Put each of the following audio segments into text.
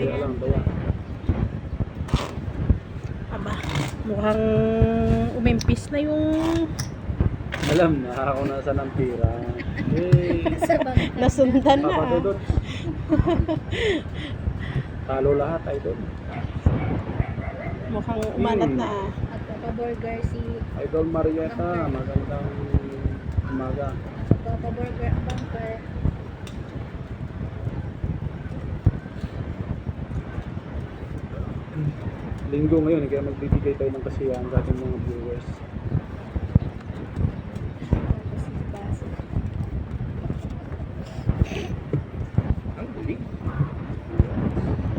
Kaya lang, kaya. Aba, mukhang umimpis na yung Alam na ako nasa ng pira. Hey, nasundan na. papadudot. Talo lahat, idol. Mukhang umanat na. At papaburger si Idol Marieta, magandang umaga. papaburger ang bumper. Linggo ngayon, kaya magbibigay tayo ng kasiyahan sa ating mga viewers. Tapos si Baso. Ang galing.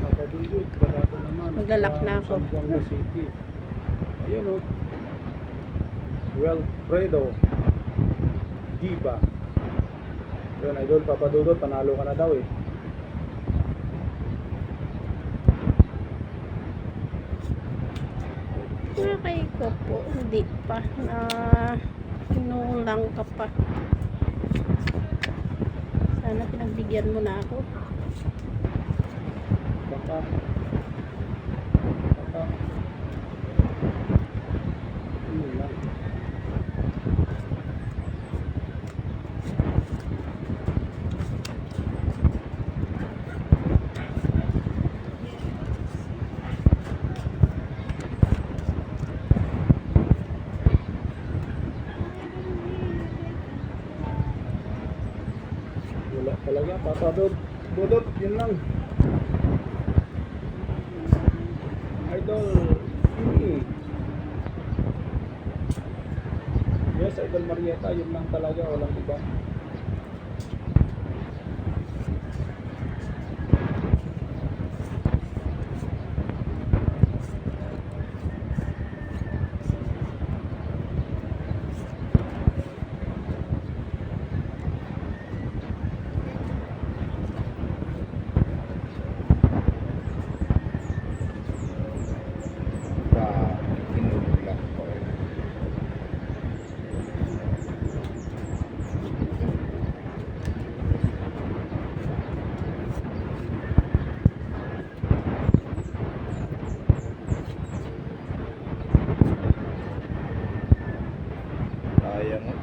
Papadudot, barato naman. Maglalak na ako. Zamboanga City. Ayan o. Wilfredo Diba. Ayan, idol, papadudot, panalo ka na daw eh. Kay ko po, hindi pa na inuulang ka pa. Sana pinagbigyan mo na ako. Baka. Yun lang. Wala talaga, papadot. Budot, yun lang. Idol. Yes, Idol Marieta, yun lang talaga, walang iba. Sayang mo.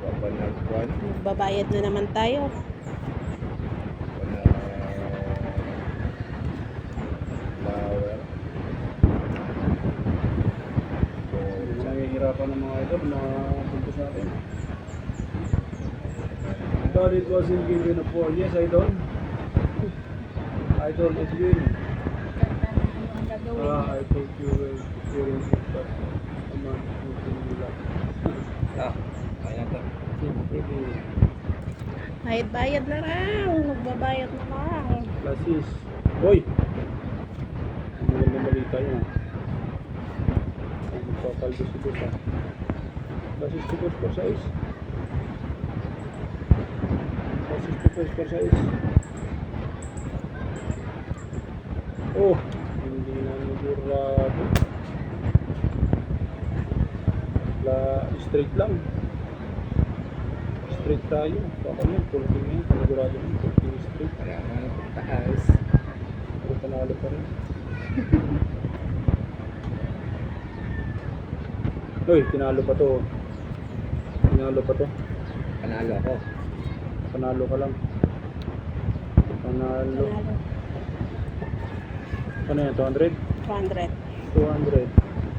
Papanagpuan. Magbabayad na naman tayo. Flower. Hindi nangihirapan ng mga idol, mga puntos natin. Thought it wasn't given a 4. Yes, Idol. Idol Edwin. Ganda ng yung gagawin. I thought you were hearing it, but I'm not looking nila. Ah, kaya to. Bayad na lang. Magbabayad na lang. Lasis. Hoy! Ang magandang balita yun. Ang magpapaldo si Busa. Lasis to post per size. Lasis to post per size. Oh! Hindi na nagurado. Straight lang. Straight tayo. Baka yun, 14 ngayon. Panagurado yun, 14 straight. Kaya mga pagtaas. Pero panalo pa rin. Uy, tinalo pa to. Tinalo pa to. Panalo ako. Panalo ka lang. Panalo. Panalo. Ano yan? 200? 200. 200.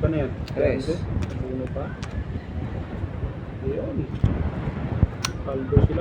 Ano yan? Tres. 300? Ano pa? Ayun. Paldo sila.